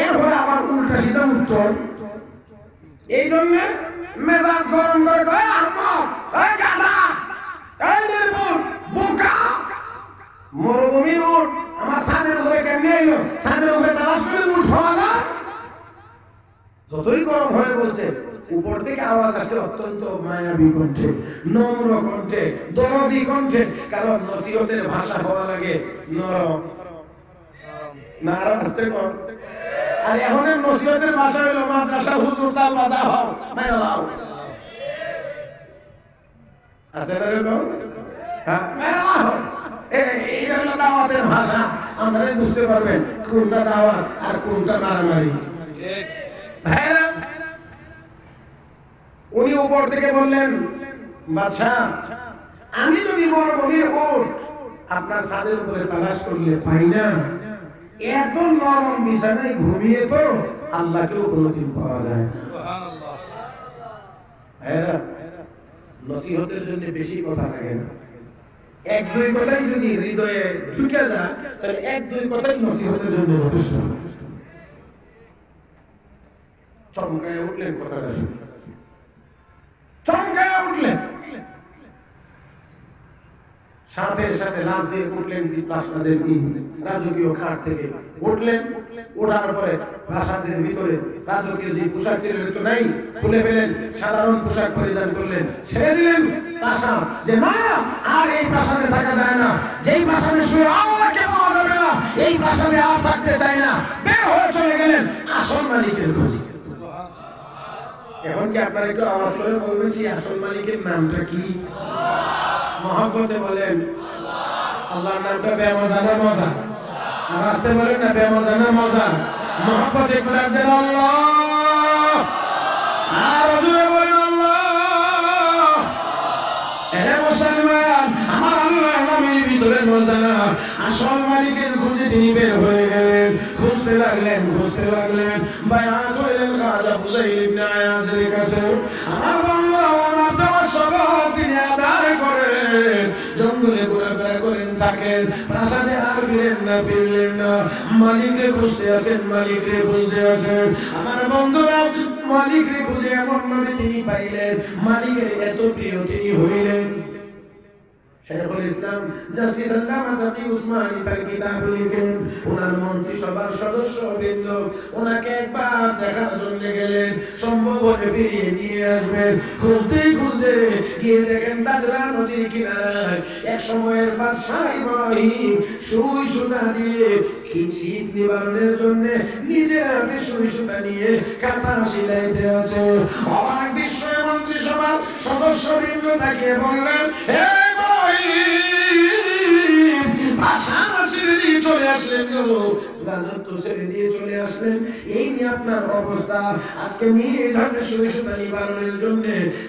এরপরে আবার উল্টা সিধা উত্তর। এই জন্য মেজাজ গরম করে কয়, আহমদ, এই গাধা, এই নির্বুল, বোকা, মরুভূমির উট আমার ছাদের উপরে কেমনে এলো? ছাদের উপরে তালাশ করে উঠ হওয়া না? যতই গরম হয়ে বলছে, উপর থেকে আওয়াজ আসছে অত্যন্ত মায়াবী কণ্ঠে, নম্র কণ্ঠে, দরদি কণ্ঠে। কারণ নসিহতের ভাষা হওয়া লাগে নরম, না আর আসতে কর। আর এখনের নসিহতের ভাষা হলো মাদ্রাসার হুজুর তাল বাজা হও মাইরা লাও। আছে না এরকম? হ্যাঁ মাইরা লাও। এইটা হলো দাওয়াতের ভাষা। আপনারা বুঝতে পারবেন কোনটা দাওয়াত আর কোনটা মারামারি। ভাইরা উনি উপর থেকে বললেন, বাদশা আমি যদি মরুভূমির উট আপনার ছাদের উপরে তালাশ করলে পাই না, এত নরম বিছানায় ঘুমিয়ে তো আল্লাহকেও কোনোদিন পাওয়া যায় না। ভাইরা নসিহতের জন্য বেশি কথা লাগে না, এক দুই কথাই যদি হৃদয়ে ঢুকে যায় তাহলে এক দুই কথাই নসিহতের জন্য যথেষ্ট। চমকায় উঠলেন, কথাটা শুনে চমকায় উঠলেন, সাথে সাথে লাফ দিয়ে উঠলেন প্রাসাদের রাজকীয় খাট থেকে উঠলেন। ওঠার পরে প্রাসাদের ভিতরে রাজকীয় যে পোশাক ছিল নাই খুলে ফেলেন, সাধারণ পোশাক পরিধান করলেন, ছেড়ে দিলেন প্রাসাদ। যে না আর এই প্রাসাদে থাকা যায় না, যেই প্রাসাদে শুয়ে আল্লাহকে পাওয়া যাবে না এই প্রাসাদে আর থাকতে চাই না, বের হয়ে চলে গেলেন আসল মালিকের খোঁজে। এখন কি আপনারা একটু আওয়াজ করে বলবেন সেই আসল মালিকের নামটা কি? মহব্বতে বলেন আল্লাহর নামটা বেমজা না মজা? আর আসতে বলেন না বেমজা না মজা? মহব্বতে ডাক দেন আল্লাহ, আর জোরে বলেন আল্লাহ। এরে মুসলমান, আমার আল্লাহর নামের ভিতরে মজা। আসল মালিকের খুঁজে তিনি বের হয়ে গেলেন, খুঁজতে লাগলেন খুঁজতে লাগলেন, বায়াত হইলেন খাজা ফুজাইল ইবনে আয়াজের কাছে। আমার বাংলা আমার দেওয়ার সবক তিনি আদায় করেন, জঙ্গলে ঘোরাফেরা করেন থাকেন, প্রাসাদে আর ফিরলেন না। মালিকরে খুঁজতে আসেন, মালিকরে খুঁজতে আসেন। আমার বন্ধুরা মালিকরে খুঁজে এমন ভাবে তিনি পাইলেন, মালিকের এত প্রিয় তিনি হইলেন। শেখুল ইসলাম জাস্টিস আল্লামা তাকি উসমানী তার কিতাব লিখেন, ওনার মন্ত্রিসভার সদস্যবৃন্দ ওনাকে একবার দেখার জন্য গেলেন, সম্ভব হলে ফিরিয়ে নিয়ে আসবেন। খুঁজতে খুঁজতে গিয়ে দেখেন দাজরা নদীর কিনারায় এক সময়ের বাদশাহ ইব্রাহিম সুই সুতা দিয়ে শীত নিবারণের জন্য নিজের হাতে সুই সুতা নিয়ে কাঁথা সিলাইতে আছে। অবাক বিস্ময়ে মন্ত্রিসভার সদস্যবৃন্দ তাকিয়ে বললেন, হে ছেড়ে দিয়ে চলে আসলেন, রাজত্ব ছেড়ে দিয়ে চলে আসলেন, এই নিয়ে আপনার অবস্থা। আজকে নিয়ে যাতে সুই সুতা নিবারণের জন্য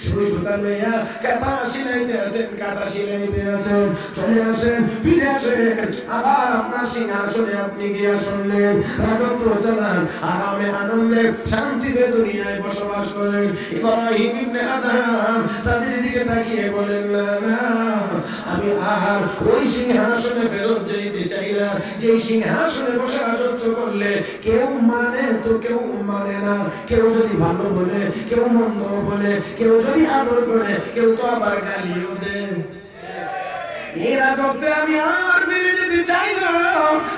সুই সুতা লইয়া কাঁথা সিলাইতে আছেন, কাঁথা সিলাইতে আছেন। চলে আসেন, ফিরে আসেন, আবার আপনার সিংহাসনে আপনি গিয়া শুনলেন, রাজত্ব চালান, আরামে আনন্দে শান্তিতে দুনিয়ায় বসবাস করেন। ইব্রাহিম ইবনে আদম তাদের দিকে তাকিয়ে বলেন, না না আমি আর ওই সিংহাসনে ফেরত যেতে চাই না, যে সিংহাসনে বসে রাজত্ব করলে কেউ মানে তো কেউ মানে না, কেউ যদি ভালো বলে কেউ মন্দ বলে, কেউ যদি আদর করে কেউ তো আবার গালিও দেয়। এই রাজত্বে আমি আর ফিরে যেতে চাই না,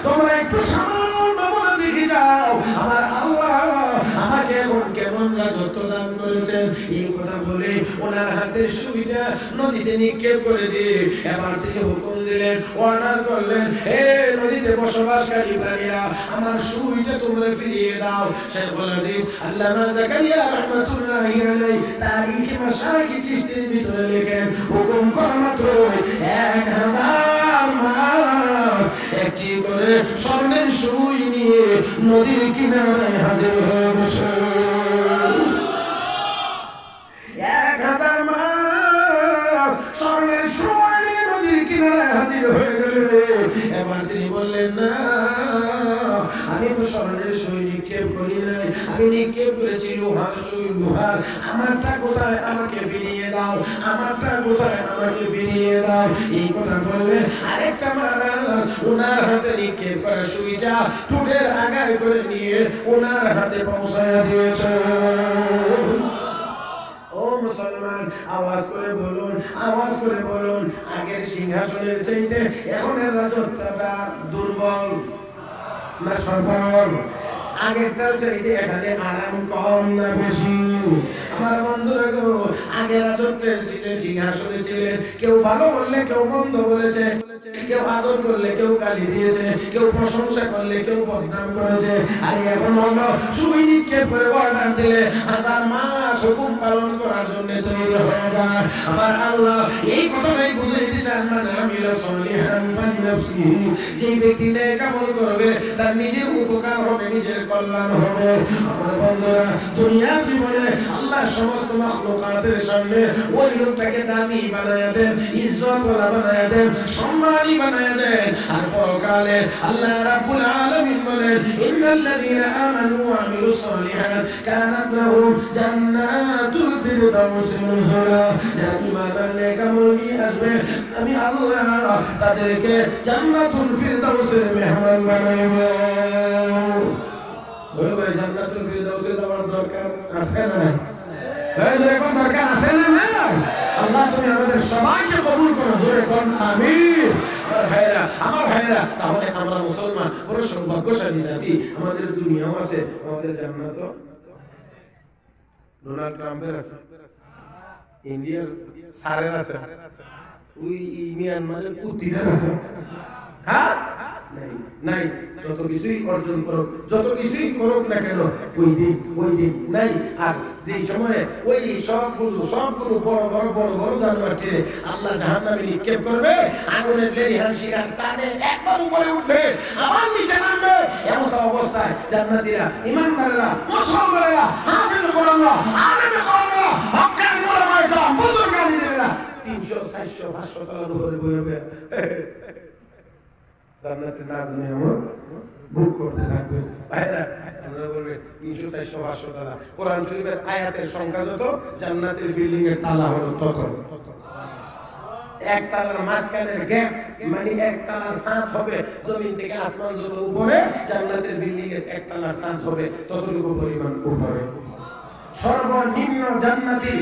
তোমরা একটু সামান্য নমুনা দেখে যাও আমার আল্লাহ আমাকে এখন কেমন রাজত্ব দান করেছেন। এই কথা বলে ওনার হাতের সুইটা নদীতে নিক্ষেপ করে দিয়ে এবার তিনি হুকুম দিলেন, অর্ডার করলেন, হে নদীতে বসবাসকারী প্রাণীরা আমার সুইটা তোমরা ফিরিয়ে দাও। শেখুল হাদিস আল্লামা জাকারিয়া রাহমাতুল্লাহি আলাইহি তারিখ মাশাইখ চিশতির ভিতরে লেখেন, হুকুম করা মাত্র 1000 মাস একটি করে স্বর্ণের সুই নিয়ে নদীর কিনারে হাজির হয়ে বসে। 1000 মাস স্বর্ণের সুই নিয়ে নদীর কিনারে হাজির হয়ে গেলে এবার তিনি বললেন, না আমি তো স্বর্ণের সুই নিক্ষেপ করি নাই, আমি নিক্ষেপ করেছি লোহার সুই। লোহার আমারটা কোথায়, আমাকে ফিরিয়ে দাও, আমারটা কোথায়, আমাকে ফিরিয়ে দাও। এই কথা বললেন, আরেকটা মাস ওনার হাতে নিক্ষেপ করা সুইটা ঠোঁটের আগায় করে নিয়ে ওনার হাতে পৌঁছায় দিয়েছে। ও মুসলমান, আওয়াজ করে বলুন, আওয়াজ করে বলুন, আগের সিংহাসনের চাইতে এখনের রাজত্বটা দুর্বল না সবল? আগেরটার চাইতে এখানে আরাম কম না বেশি? আমার বন্ধুরা গো, আগে রাজত্বের ছিলেন, সিংহাসনে ছিলেন, কেউ ভালো বললে কেউ মন্দ বলেছে, কেউ আদর করলে কেউ গালি দিয়েছে, কেউ প্রশংসা করলে কেউ বদনাম করেছে। আর এখন হলো সুই নিক্ষেপ করে অর্ডার দিলে হাজার মাস হুকুম পালন করার জন্য তৈরি হয়ে যায়। আমার আল্লাহ এই ঘটনাই বুঝাইতে চান, মানে আমিলা সলিহান ফালিনাফসি, যেই ব্যক্তি নেক আমল করবে তার নিজের উপকার হবে, নিজের কল্যাণ হবে। আমার বন্ধুরা, দুনিয়ার জীবনে আল্লাহ সমস্ত মাখলুকাতের সামনে ওই লোকটাকে দামি বানায়া দেন, ইজ্জতওয়ালা বানায়া দেন, সম্মানী বানায়া দেন। আর পরকালে আল্লাহ রাব্বুল আলামিন বলেন, ইন্নাল্লাযীনা আমানু ওয়া আমিলুস সালিহাত কানাত লাহুম জান্নাতুল ফিরদাউসি নুজুলা। যারা ঈমান আনলে, আমল নিয়ে আসবে, আমি আল্লাহ তাদেরকে জান্নাতুল ফিরদাউসের মেহমান বানাইব। ওই ভাই, জান্নাতুল ফিরদাউসে যাওয়ার দরকার আছে না নাই? এরকম দরকার আছে না নাই? আল্লাহ তুমি আমাদের সবাইকে কবুল করো, জোরে কোন আমিন। আমার ভাইরা, তাহলে আমরা মুসলমান বড় সৌভাগ্যশালী জাতি। আমাদের দুনিয়াও আছে, আমাদের জান্নাতও। ডোনাল্ড ট্রাম্পের আছে, ইন্ডিয়ার সারের আছে, ওই মিয়ানমারের কুতিদের আছে। হ্যাঁ, নাই নাই, যত কিছুই অর্জন করো, যত কিছুই করুক না কেন, ওই দিন নাই। আর যেই সময়ে ওই সবগুলো বড় বড় বড় বড় জানোয়ারকে আল্লাহ জাহান্নামে নিক্ষেপ করবে, আগুনের লেলিহান শিখার টানে একবার উপরে উঠবে, আবার নিচে নামবে। এমন অবস্থায় জান্নাতীরা, ঈমানদাররা, মুসলমানেরা, হাফেজ কোরআনরা, আলেমে কোরআনরা, হক্কানি উলামায়ে কেরাম, বুজুর্গানীরা 300 400 500 তলার উপরে বইবে জান্নাতে নাজ নিয়ামত ভোগ করতে থাকবে। ভাইরা, আমরা বলবে 300 400 500 তালা। কোরআন শরীফের আয়াতের সংখ্যা যত, জান্নাতের বিল্ডিং এর তালা হলো তত। এক তালার মাঝখানের গ্যাপ, মানে এক তালার ছাদ হবে জমিন থেকে আসমান যত উপরে, জান্নাতের বিল্ডিং এর এক তালার ছাদ হবে ততটুকু পরিমাণ উপরে। সর্বনিম্ন জান্নাতীর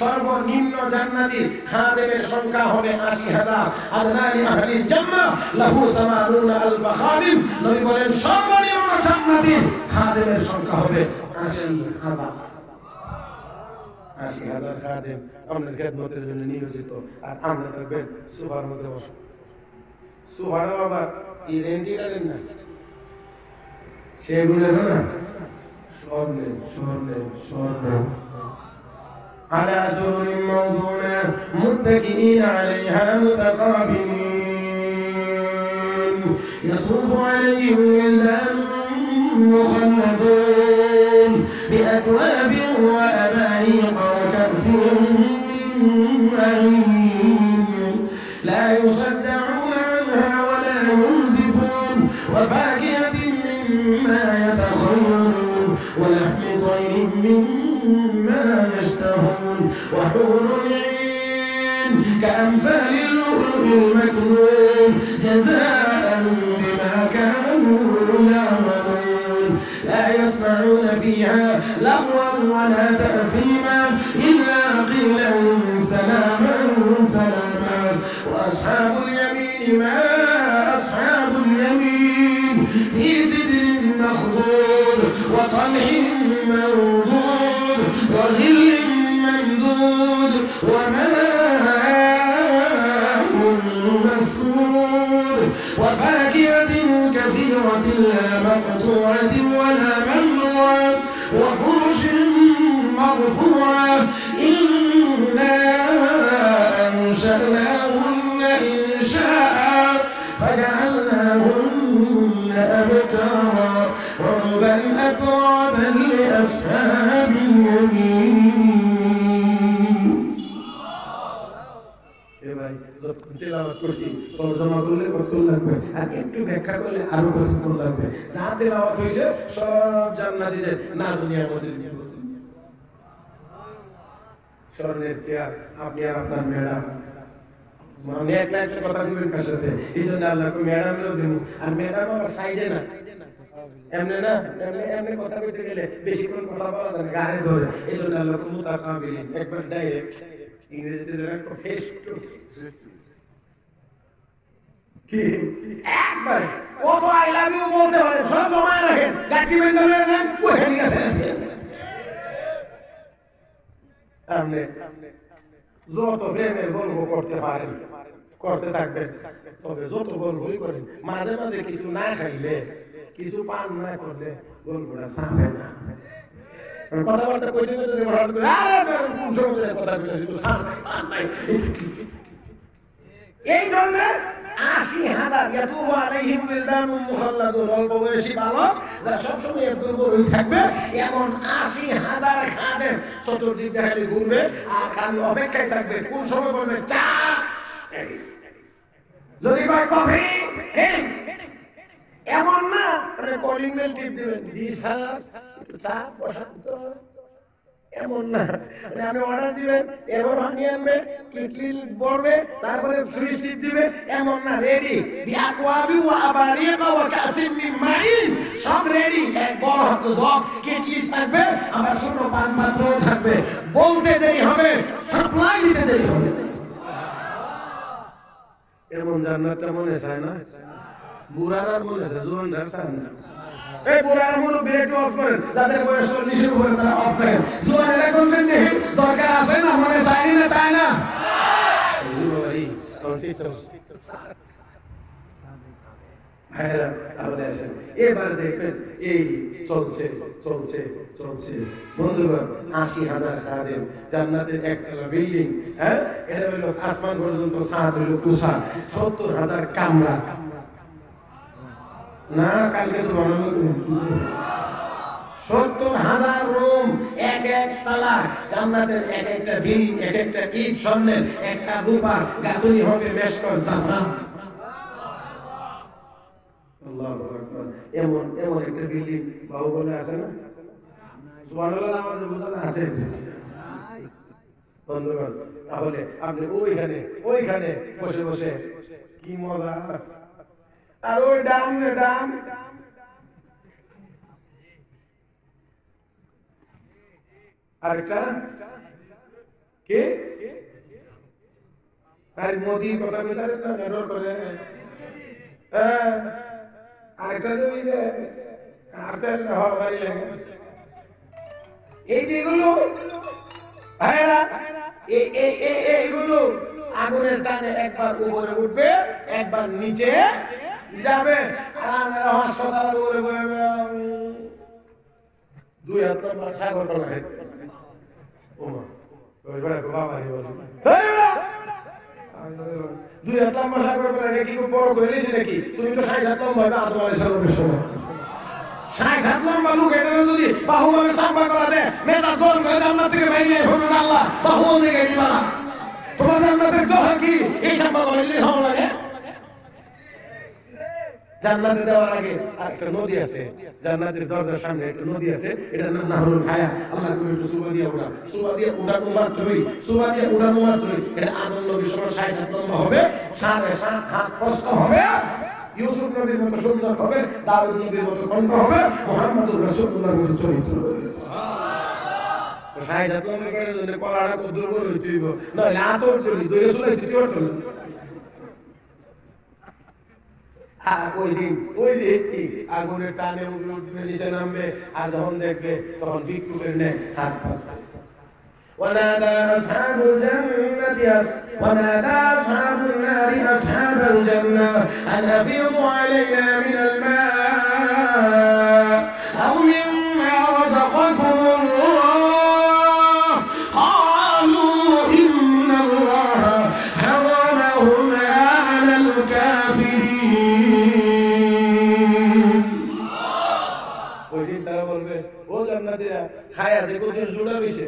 সর্বনিম্ন জান্নাতীর খাদেমের সংখ্যা হবে 80,000। আদনানি আহলিল জান্নাহ লাহু 80,000 খাদিম। নবী বলেন সর্বনিম্ন জান্নাতীর খাদেমের সংখ্যা হবে 80,000। 80,000 খাদেম আমাদের খেদমতের জন্য নিয়োজিত। আর আমরা থাকবেন সুফার মধ্যে বসে। সুফারও আবার এই রেন্টিটারের না, সেগুলোর না, স্বর্ণের। على سرر موضونة متكئين عليها متقابلين يطوف عليهم ولدان مخلدون بأكواب وأباريق وكأس من معين لا يصدعون عنها ولا ينزفون وفاكهة مما يتخيرون ولحم طير مما يشتهون وحور عين كأمثال اللؤلؤ المكنون جزاء بما كانوا يعملون لا يسمعون فيها لغوا ولا تأثيما إلا قيلا سلاما سلاما وأصحاب اليمين ما أصحاب اليمين في سدر مخضود وطلح منضود وظل ممدود وماء مسكوب وفاكهة كثيرة لا مقطوعة ولا ممنوعة وفرش مرفوعة إنا أنشأناهن إنشاء فجعلناهن أبكارا عربا أترابا لأصحاب اليمين তেলাওয়াত করছি, তরজমা করলে কতক্ষণ লাগবে আর একটু ব্যাখ্যা করলে আরো কতক্ষণ লাগবে। যা তেলাওয়াত হয়েছে সব জান্নাতীদের নাজ নিয়ামতের নিয়ামত। স্বর্ণের চেয়ার, আপনি আর আপনার ম্যাডাম, মানে একলা একলা কথা বলবেন কার সাথে, এই জন্য আল্লাহকে ম্যাডামেরও দিন। আর ম্যাডাম আমার সাইডে না, এমনি না, এমনি কথা বলতে গেলে বেশিক্ষণ কথা বলা যায় না, গায়ে ধরে। এই জন্য আল্লাহকে মুতাকাবিলিন, একবার ডাইরেক্ট, ইংরেজিতে যেটা ফেস টু ফেস। কি একবারে কত আই লাভ ইউ বলতে পারে সব জমা রাখেন গাড়ি বেঁধে নিয়ে যান ওখানে গেছে আপনি যত প্রেমের গল্প করতে পারেন করতে থাকবেন তবে যত গল্পই করেন মাঝে মাঝে কিছু না খাইলে কিছু পান না করলে গল্পটা সামনে না কথাবার্তা কইতে কইতে হঠাৎ করে আরে কোন সময় কথা বলেছি তো সামনে এই জন্য ৮০,০০০ ইয়াতুবু আলাইহিম ওয়ালদানুম মুখাল্লাদুন অল্প বয়সী বালক যারা সবসময় দুর্বল থাকবে এমন ৮০,০০০ খাদেম চতুর্দিক খালি ঘুরবে আর খালি অপেক্ষায় থাকবে কোন সময় বলবে চা যদি কয় কফি এমন না মানে কলিং বেল টিপ দিবেন জি স্যার চা বসান্ত এমন না আপনি অর্ডার দিবেন এরপর ভাঙিয়ে আনবে কিটলি পড়বে তারপরে সুইচ টিপ দিবে এমন না রেডি বিআকওয়াবি ওয়া আবারিকা ওয়া কাসিম মিন মাইন সব রেডি এক বড় হাতে জগ কিটলি থাকবে আবার ছোট পান পাত্রও থাকবে বলতে দেরি হবে সাপ্লাই দিতে দেরি হবে এমন জান্নাতটা মনে চায় না বুড়ার মনে চায় জোয়ানরা চায় না এই বুড়ার মনে ব্রেক অফ করেন যাদের বয়স 40 এর উপরে তারা অফ করেন জোয়ানেরা কোনছেন নেই দরকার আছে না মনে চায় না চায় না এবার দেখবেন এই চলছে চলছে চলছে বন্ধুগণ ৮০,০০০ খাদেম জান্নাতের একতলা বিল্ডিং হ্যাঁ এটা হলো আসমান পর্যন্ত ছাদ হলো কুসা ৭০,০০০ কামরা না কালকে তো বানানো ৭০,০০০ রুম এক এক তালা জান্নাতের এক একটা বিল্ডিং এক একটা ইট স্বর্ণের একটা রূপা গাঁথুনি হবে মেশকস জাফরান আল্লাহু আকবার এমন এমন একটা বিল্ডিং বাহুবলে আছে না সুবহানাল্লাহ নামাজে বোঝা আছে বন্ধুগণ তাহলে আপনি ওইখানে বসে বসে কি মজা আর ওই ডাম আরেকটা কে আর মোদির কথা বলারে না নেটওয়ার্ক করে আরেকটা যে আরতের হওয়া বাড়ি লাগে এই যেগুলো এইগুলো আগুনের টানে একবার উপরে উঠবে একবার নিচে যাবে আর আমরা হাসপাতালের উপরে বসবে ২ হাত লম্বা সাগর কলা খাই ওমা ওই বড় বাবা রে বলে ২ হাত লম্বা সাগর কলা নাকি খুব বড় কইলেছি নাকি তুমি তো ৬০ হাত লম্বা আদম আলাইহিস সালামের সময় ৬০ হাত লম্বা লোক এটা যদি বাহুভাবে সাম্বা করা দেয় মেজাজ গরম করে জান্নাত থেকে বাইরে হবে আল্লাহ বাহু দিকে দিবা তোমার জান্নাতের দোয়া কি এই সাম্বা করা যদি ভালো লাগে জান্নাতে দেওয়ার আগে একটা নদী আছে জান্নাতের দরজার সামনে একটা নদী আছে এটার নাম নাহরুল হায়া আল্লাহ তুমি একটু সুবা দিয়ে উড়ানো মাত্রই এটা আদম নবীর সময় ৬০ হাত লম্বা হবে ৭.৫ হাত প্রস্থ হবে ইউসুফ নবীর মতো সুন্দর হবে দাউদ নবীর মতো কণ্ঠ হবে মুহাম্মদুর রাসূলুল্লাহর মতো চরিত্র হবে ৬০ হাত লম্বা করে যদি কলাটা কত দূর হইতে হইব নইলে আতর করি দইরে চলে দিতে পারতো না আর ওই যে আগুনের টানে উঠবে নিচে নামবে আর যখন দেখবে তখন ভিক্ষুকের নেয় হাত পাতবে ونادى أصحاب النار أصحاب الجنة أن أفيضوا علينا من الماء أو مما رزقكم الله قالوا إن الله حرمهما على الكافرين তারা বলবে ও জান্নাতীরা খায় আছে কত জোড়া রইছে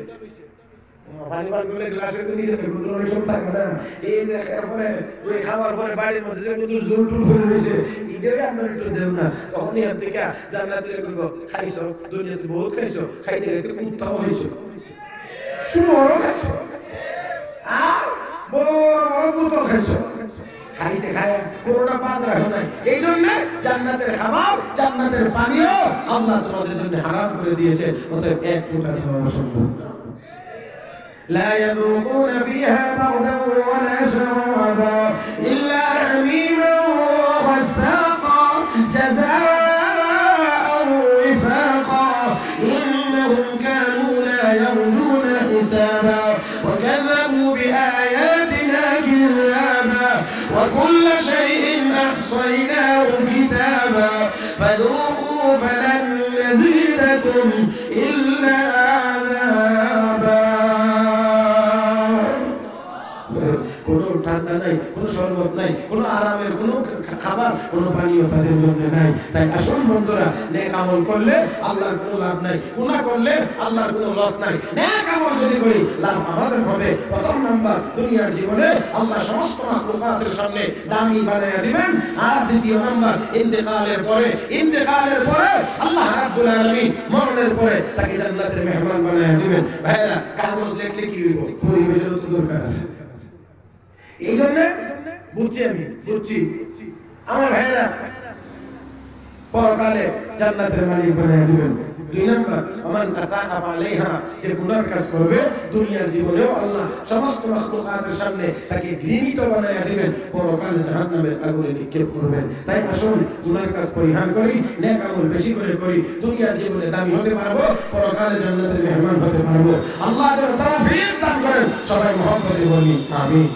পানি পান করলে গ্লাসের নিচে থেকে কত সব থাকে না এই যে এরপরে ওই খাওয়ার পরে বাড়ির মধ্যে যে কত জোর টুল হয়ে রইছে এটাই আপনারা একটু দেও না তখন এখান থেকে জান্নাতীরা কইব খাইছো দুনিয়াতে বহুত খাইছো খাইতে খাইতে কুত্তাও হইছো শুয়োরও খাইছো আর বড় বড় বোতল খাইছো খাইতে খায় কোনোটা বাদ রাখো নাই এই জন্য জান্নাতের খাবার জান্নাতের পানীয় আল্লাহ তোমাদের জন্য হারাম করে দিয়েছে অতএব এক ফোঁটা দেওয়া অসম্ভব لا يذوقون فيها بردا ولا شرابا إلا حميما كذابا وكل شيء أحصيناه كتابا فذوقوا فلن نزيدكم إلا عذابا কোনো ঠান্ডা নাই, কোনো শরবত নাই, কোনো আরামের কোনো খাবার, কোনো পানীয় তাদের জন্য নাই। তাই আসল বন্ধুরা, নেক আমল করলে আল্লাহর কোনো লাভ নাই, গুনাহ করলে আল্লাহর কোনো লস নাই। নেক আমল যদি করি লাভ আমাদের হবে। প্রথম নাম্বার, দুনিয়ার জীবনে আল্লাহ সমস্ত মাখলুকাতের সামনে দামি বানায়া দিবেন। আর দ্বিতীয় নাম্বার, ইন্তেকালের পরে আল্লাহ রাব্বুল আলামিন মরণের পরে তাকে জান্নাতের মেহমান বানায়া দিবেন। ভাইরা, কাগজ লিখলে কি হইব? পরিবেশের তো দরকার আছে। এই জন্য বুঝছি আমার ভাইয়েরা, পরকালে জান্নাতের মালিক বানিয়ে দিবেন। দুই নাম্বার, আমান আসাআ আলাইহা, যে গুনার কাজ করবে দুনিয়ার জীবনেও আল্লাহ সমস্ত মাখলুকাতের সামনে তাকে ঘৃণিত বানিয়ে দিবেন, পরকালে জাহান্নামের আগুনে নিক্ষেপ করবেন। তাই আসুন গুনার কাজ পরিহার করি, নেক আমল বেশি করে করি, দুনিয়ার জীবনে দামি হতে পারবো, পরকালে জান্নাতের মেহমান হতে পারবো। আল্লাহ যেন তৌফিক দান করেন। সবাই মহব্বতে বলি আমিন।